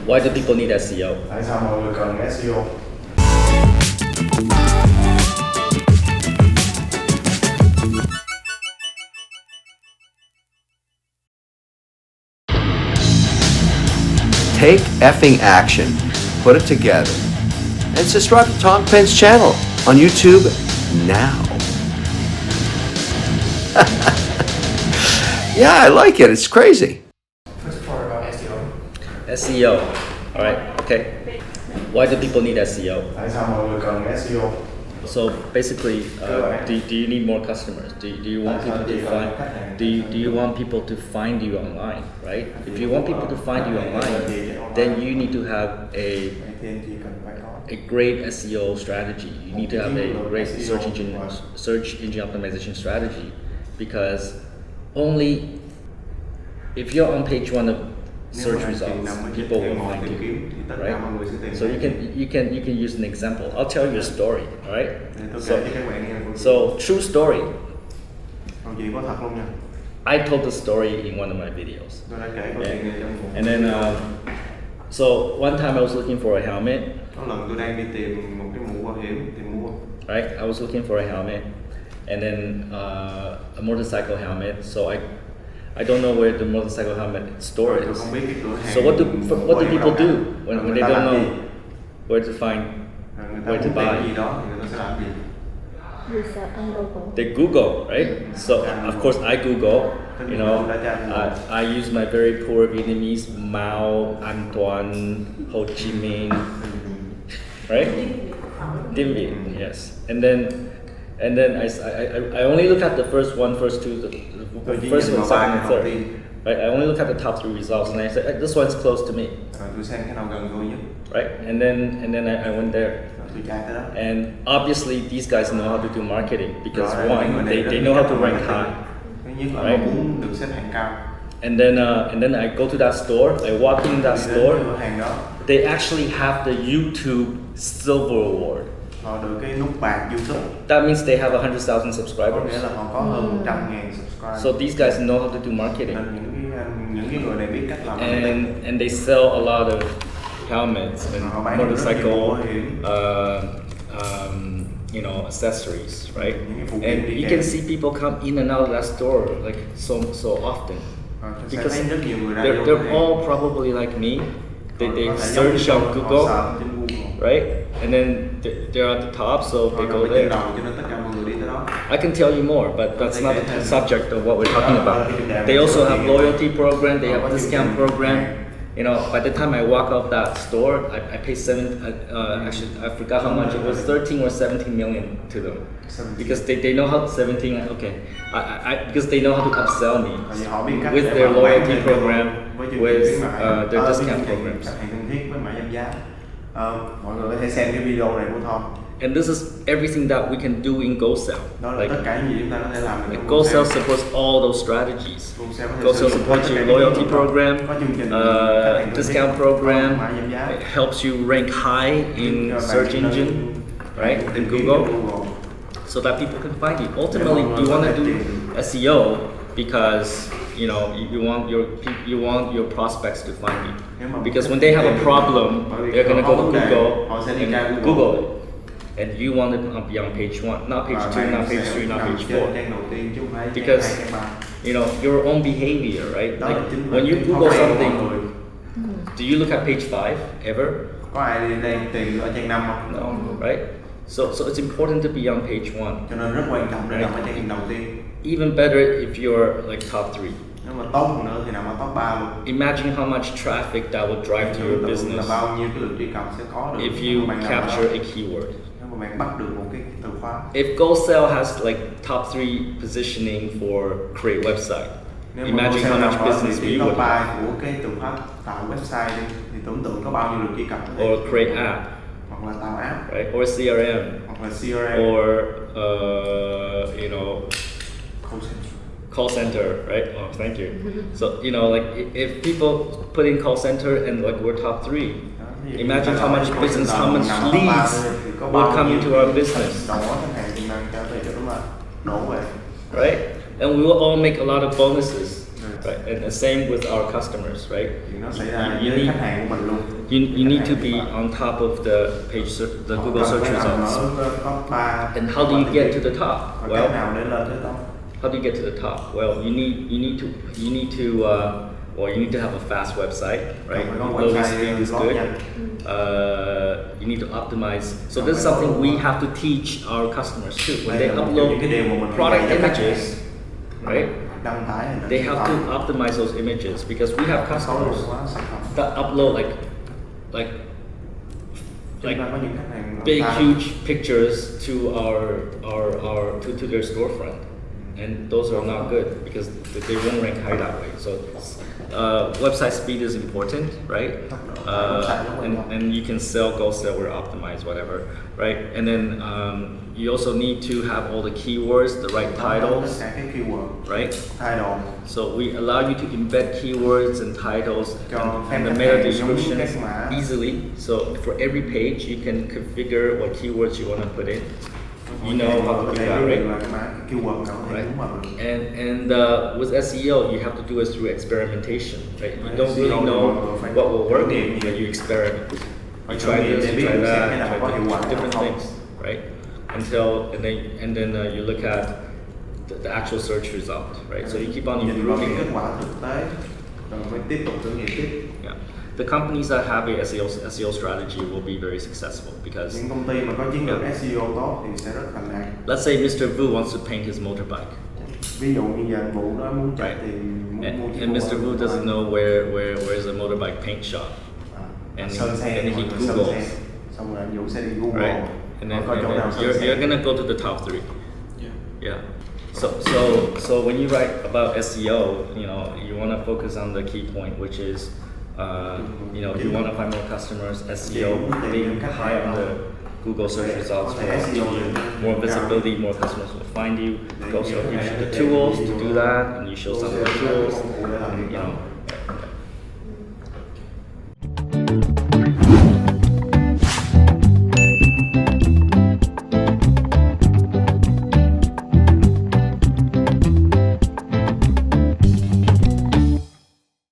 Why do people need SEO? Tại sao mọi người cần SEO? Take effing action, put it together, and subscribe to Tom Peng's channel on YouTube now. Yeah, I like it. It's crazy. First part about SEO. SEO. All right. Okay. Why do people need SEO? Tại sao mọi người cần SEO? So basically, do you need more customers? Do you want people to find? Do you want people to find you online? Right. If you want people to find you online, then you need to have a great SEO strategy. You need to have a great search engine optimization strategy, because only if you're on page one of search results, people will find you, right? So you can use an example. I'll tell you a story, all right? So true story. I told the story in one of my videos. And then so one time I was looking for a helmet. Right, I was looking for a helmet, and then a motorcycle helmet. So I don't know where the motorcycle helmet store is. So what do people do when they don't know where to find, where to buy? They Google, right? So of course I Google. You know, I use my very poor Vietnamese, Mao, Antoine, Ho Chi Minh, right? Dinh Việt, yes. And then I only look at the first one, first two, the first one, second, and third. Right? I only look at the top three results, and I said this one's close to me. Right? And then I went there. And obviously these guys know how to do marketing, because one, they know how to rank high. Right? And then I go to that store. I walk in that store. They actually have the YouTube Silver Award. That means they have 100,000 subscribers. So these guys know how to do marketing. And they sell a lot of helmets and motorcycle, accessories, right? And you can see people come in and out of that store like so often, because they're all probably like me. They search on Google, right? And then they're at the top, so they go there. I can tell you more, but that's not the subject of what we're talking about. They also have loyalty program. They have discount program. You know, by the time I walk out that store, I pay actually I forgot how much it was, 13 or 17 million to them, because they know how 17. Okay, because they know how to upsell me with their loyalty program, with their discount programs. And this is everything that we can do in GoSell. Like GoSell supports all those strategies. GoSell supports your loyalty program, discount program. It helps you rank high in search engine, right, in Google, so that people can find you. Ultimately, you want to do SEO because you want your prospects to find you. Because when they have a problem, they're gonna go to Google and Google it. And you want it to be on page one, not page two, not page three, not page four. Because your own behavior, right? Like when you Google something, do you look at page 5 ever? No, right? So it's important to be on page 1. Right? Even better if you're like top 3. Imagine how much traffic that would drive to your business if you capture a keyword. If GoSell has like top 3 positioning for create website, imagine how much business we would have. Or create app, right? Or CRM, or call center, right? Oh, thank you. So like if people put in call center and like we're top 3, imagine how much business, how much leads will come into our business, right? And we will all make a lot of bonuses, right? And the same with our customers, right? You you need to be on top of the the Google search results. And how do you get to the top? Well, how do you get to the top? Well, you need to have a fast website, right? Loading speed is good. You need to optimize. So this is something we have to teach our customers too. When they upload product images, right? They have to optimize those images because we have customers that upload like big huge pictures to to their storefront, and those are not good because they won't rank high that way. So website speed is important, right? And you can go sell or optimize whatever, right? And then you also need to have all the keywords, the right titles, right? So we allow you to embed keywords and titles and the meta descriptions easily. So for every page, you can configure what keywords you want to put in. You know how to do that, right? And with SEO, you have to do it through experimentation, right? You don't really know what will work when you experiment. You try this, you try that, you try different things, right? And then you look at the actual search result, right? So you keep on improving it. Yeah. The companies that have a SEO strategy will be very successful because let's say Mr. Vu wants to paint his motorbike. Right. And Mr. Vu doesn't know where's a motorbike paint shop. And he Googles. Right. And then you're gonna go to the top 3. Yeah. So when you write about SEO, you want to focus on the key point, which is you want to find more customers. SEO being high on the Google search results, more visibility, more customers will find you. You also use the tools to do that, and you show some of the tools.